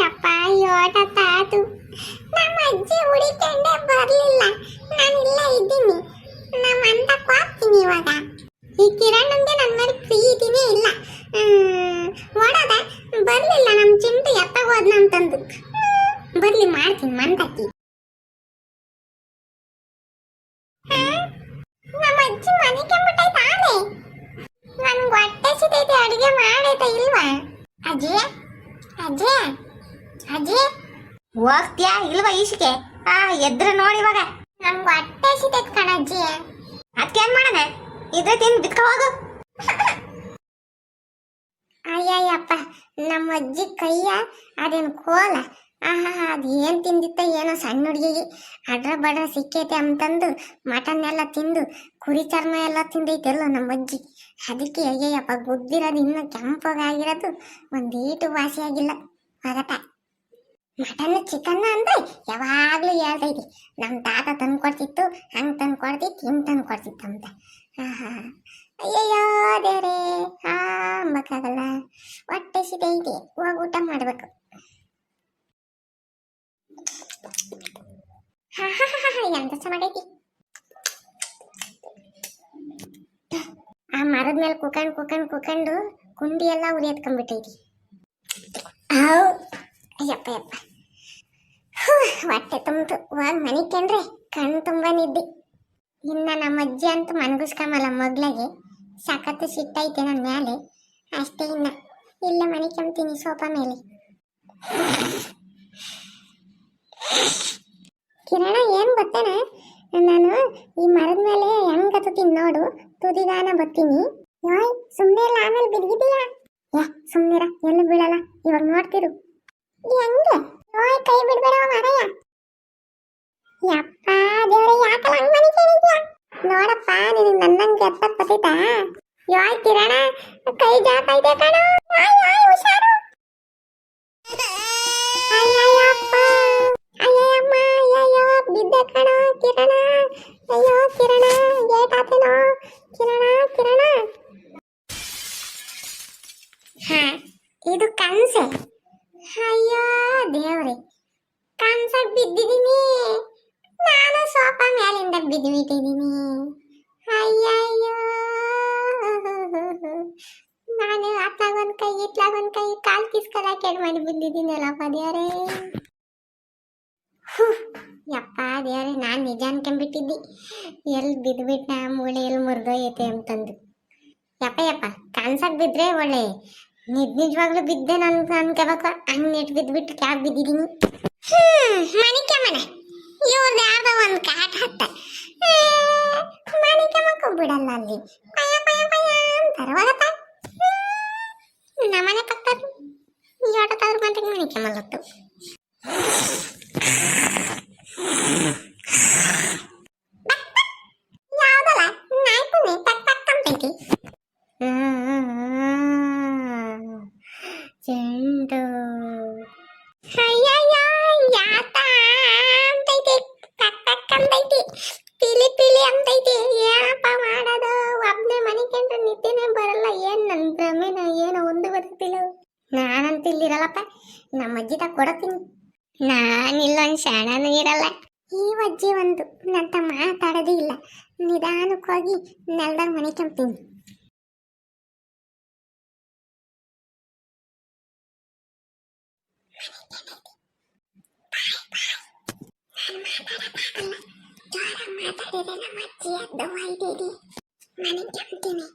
ಯಪ್ಪ ಯೋಟ ತಾತು ನಮ್ಮ ಅಜ್ಜಿ ಹುಡಿಕೊಂಡೆ ಬರ್ಲಿಲ್ಲ. ನಾನು ಇಲ್ಲ ಇದ್ದೀನಿ. ನಮ್ಮ ಅಂತ ಹೋಗ್ತೀನಿ ಇವಾಗ. ಈ ಕಿರಣಂಗೆ ನನ್ನ ಮೇಲೆ ಪ್ರೀತಿನೇ ಇಲ್ಲ. ಓಡೋದ ಬರ್ಲಿಲ್ಲ. ನಮ್ಮ ಚಿಂಟು ಎತ್ತಾಗ ಹೋದ್ನ ಅಂತಂದು ಬರ್ಲಿ ಮಾಡ್ತೀನಿ ಮಂತಕ್ಕಿ. ನಮ್ಮ ಅಜ್ಜಿ ಮನೆ ಕೆಂಬಿಟ್ಟೈತೆ ಆಲೆ. ನನ್ಗೆ ಹೊಟ್ಟೆ ಸಿತೈತೆ. ಅಡುಗೆ ಮಾಡೈತೆ ಇಲ್ವಾ ಅಜ್ಜಿ? ಅಜ್ಜಿ ಅಜ್ಜಿ ಹೋಗ್ತೀಯಾ ಇಲ್ವಾ ಈಶಿಕೆ? ಎದ್ರ ನೋಡಿ ಇವಾಗ. ನಮ್ಗೆ ಹೊಟ್ಟೆ ಸಿತೈತೆ ಕಣಜ್ಜಿ. ಅದಕ್ಕೇನ್ ಮಾಡೋಣ? ಇದ್ರೆ ತಿಂದು ಬಿತ್ಕ ಹೋಗು. ಅಯ್ಯಯ್ಯಪ್ಪ, ನಮ್ಮ ಅಜ್ಜಿ ಕೈಯ ಅದೇನು ಕೋಲ. ಅದು ಏನು ತಿಂದಿತ್ತ ಏನೋ ಸಣ್ಣ ಹುಡುಗಿಗೆ ಅಡ್ರ ಬಡ್ರ ಸಿಕ್ಕೈತೆ ಅಂತಂದು ಮಟನ್ ಎಲ್ಲ ತಿಂದು ಕುರಿ ಚರ್ಮ ಎಲ್ಲ ತಿಂದೈತೆಲ್ಲೋ ನಮ್ಮ ಅಜ್ಜಿ. ಅದಕ್ಕೆ ಅಯ್ಯಯ್ಯಪ್ಪ ಗುದ್ದಿರೋದು ಇನ್ನೂ ಕೆಂಪಗಾಗಿರೋದು ಒಂದೀಟು ವಾಸಿಯಾಗಿಲ್ಲ. ಆಗತ್ತ ಮಟನ್ ಚಿಕನ್ ಅಂದ್ರೆ ಯಾವಾಗಲೂ ಹೇಳ್ತೈತಿ ನಮ್ಮ ತಾತ ತಂದು ಕೊಡ್ತಿತ್ತು, ಹಂಗೆ ತಂದು ಕೊಡ್ತಿತ್ತು, ಹಿಂಗೆ ತಂದು ಕೊಡ್ತಿತ್ತು ಅಂತ. ಅಯ್ಯಯ್ಯೋ ದೇವ್ರೇ, ಅಂಬಕ್ಕಾಗಲ್ಲ. ಹೊಟ್ಟೆ ಸಿದೈತಿ, ಹೋಗಿ ಊಟ ಮಾಡ್ಬೇಕು. ಎಂತ ಚೆನ್ನಾಗೈತಿ. ಆ ಮರದ ಮೇಲೆ ಕುಕೊಂಡು ಕುಂಡಿ ಎಲ್ಲ ಉರಿ ಎತ್ಕೊಂಡ್ಬಿಟ್ಟೈತಿ. ಅಯ್ಯಪ್ಪ ಯಪ್ಪ, ಹೊಟ್ಟೆ ತುಂಬಿತು. ಹೋಗಿ ಮನಿಕಂಡ್ರೆ ಕಣ್ಣು ತುಂಬ ನಿದ್ದೆ. ಇನ್ನ ನಮ್ಮ ಅಜ್ಜಿ ಅಂತೂ ಮನ್ಗಿಸ್ಕೊಂಬಲ್ಲ ಮಗ್ಳಿಗೆ. ಸಖತ್ತು ಸಿಟ್ಟೈತೆ ನನ್ನ ಮೇಲೆ. ಅಷ್ಟೇ, ಇನ್ನ ಇಲ್ಲ ಮನಿಕೊಂತೀನಿ ಸೋಫಾ ಮೇಲೆ. ಕಿರಣ ಏನು ಗೊತ್ತೇನ, ನಾನು ಈ ಮರದ ಮೇಲೆ ಹೆಂಗ್ ಹತ್ತೀನಿ ನೋಡು. ತುದಿಗಾನ ಬರ್ತೀನಿ. ಯೋಯ್ ಸುಮ್ಮನೆ ಇಲ್ಲ, ಆಮೇಲೆ ಬಿದ್ದಿದೀಯಾ? ಸುಮ್ಮನಿರ, ಎಲ್ಲೂ ಬೀಳಲ್ಲ. ಇವಾಗ ನೋಡ್ತಿರು ಹೆಂಗೆ. ಯೋಯ್ ಕೈ ಬಿಡ್ಬೇಡ ಮರಯ್ಯ. ಯಪ್ಪ ದೇವ್ರೆ, ಯಾಕಲ್ಲ ಹಂಗ್ ಮನೆ ಕೇಳಿದ್ಯಾ? ನೋಡಪ್ಪ, ನಿನಗೆ ನನ್ನಂಗೆ ಎತ್ತಕ್ ಬರ್ತೈತಾ? ಯೋಯ್ ಕಿರಣ, ಕೈ ಜಾತೈತೆ ಕಣ. ಹುಷಾರು. ಅಯ್ಯಯ್ಯಪ್ಪ, ಅಯ್ಯಯ್ಯಮ್ಮ, ಅಯ್ಯಯ್ಯೋ ಬಿದ್ದೆ ಕಣ ಕಿರಣ. ಅಯ್ಯೋ ಕಿರಣ, ಏಟಾತೇನೋ ಕಿರಣ. ಇದು ಕನ್ಸೆ. ಅಯ್ಯೋ ದೇವ್ರೆ, ಕನ್ಸಾಗ ಬಿದ್ದಿದ್ದೀನಿ. ನಾನು ಸೋಫಾ ಮೇಲಿಂದ ಬಿದ್ದುಬಿಟ್ಟಿದ್ದೀನಿ. ಅಯ್ಯಯ್ಯೋ, ನಾನು ಅತ್ತಾಗ ಒಂದು ಕೈ ಇತ್ಲಾಗ ಒಂದು ಕೈ ಕಾಲು ಕಿಸ್ಕದ ಕೆಡ್ ಮಾಡಿ ಬಿದ್ದಿದ್ದೀನಲ್ಲಪ್ಪ ದೇವ್ರೇ. ಯಪ್ಪ ದೇವ್ರೆ, ನಾನು ನಿಜ ಅನ್ಕೊಂಡ್ಬಿಟ್ಟಿದ್ದಿ. ಎಲ್ಲಿ ಬಿದ್ದುಬಿಟ್ಟ ಮೂಳೆ ಎಲ್ಲಿ ಮುರಿದೋಯ್ತೆ ಅಂತಂದು. ಯಪ್ಪ ಕನ್ಸಾಗ ಬಿದ್ದರೆ ಒಳ್ಳೆ ನಿಜವಾಗ್ಲೂ ಬಿದ್ದೆ ನಾನು ಅನ್ಕೋಬೇಕು. ಹಂಗೆ ನೆಟ್ ಬಿದ್ದುಬಿಟ್ಟು ಕ್ಯಾಬ್ ಬಿದ್ದಿದ್ದೀನಿ. ಮನೆ ಇವ್ರದ್ದು ಯಾರ್ದೋ ಒಂದು ಕಾಟ ಹತ್ತ ಮನಿಕೆ ಬಿಡಲ್ಲ. ಅಲ್ಲಿ ಪಯ ಅಂತಾರವಾಗತ್ತ. ನಮ್ಮನೆ ಪಕ್ಕ ಯೋಟತಾದ್ರು ಮತ್ತೆ ಮನಿಕೆ ಮಲತ್ತು. ಯಾವ್ದಲ್ಲ ನಾಯ್ಕುನೆ ಟಕ್ ಟಕ್ ಅಂತೈತಿ. ಚೆಂಡು ಅಯ್ಯಯ್ಯ ಯಾತ ಅಂತೈತಿ, ಟಕ್ ಟಕ್ ಅಂತೈತಿ, ಪಿಲಿ ಅಂತೈತಿ. ಏನಪ್ಪ ಮಾಡೋದು? ಒಬ್ನೇ ಮನೆ ಕಂಡ್ರೆ ನಿದ್ದೆನೇ ಬರಲ್ಲ. ಏನ್ ನನ್ ಭ್ರಮೆನ ಏನೋ ಒಂದು ಗೊತ್ತಿಲ್ಲ. ನಾನಂತ ಇಲ್ಲಿರಲ್ಲಪ್ಪ, ನಮ್ಮ ಅಜ್ಜಿ ತ ಕೊಡತೀನಿ. ನಾನಿಲ್ಲೊಂದು ಶಾಣನೂ ಇರಲ್ಲ. ಈ ಅಜ್ಜಿ ಒಂದು ನಂತ ಮಾತಾಡೋದೇ ಇಲ್ಲ. ನಿಧಾನಕ್ಕೆ ಹೋಗಿ ನೆಲದಾಗ ಮನೆ ಕೆಂಪ್ತೀನಿ. ಮಾತಾಡಿದ್ರೆ ನಮ್ಮ ಅಜ್ಜಿ ಎದ್ದು ಹೋಯ್ತೇರಿ. ಮನೆ ಕೆಂಪ್ತೀನಿ.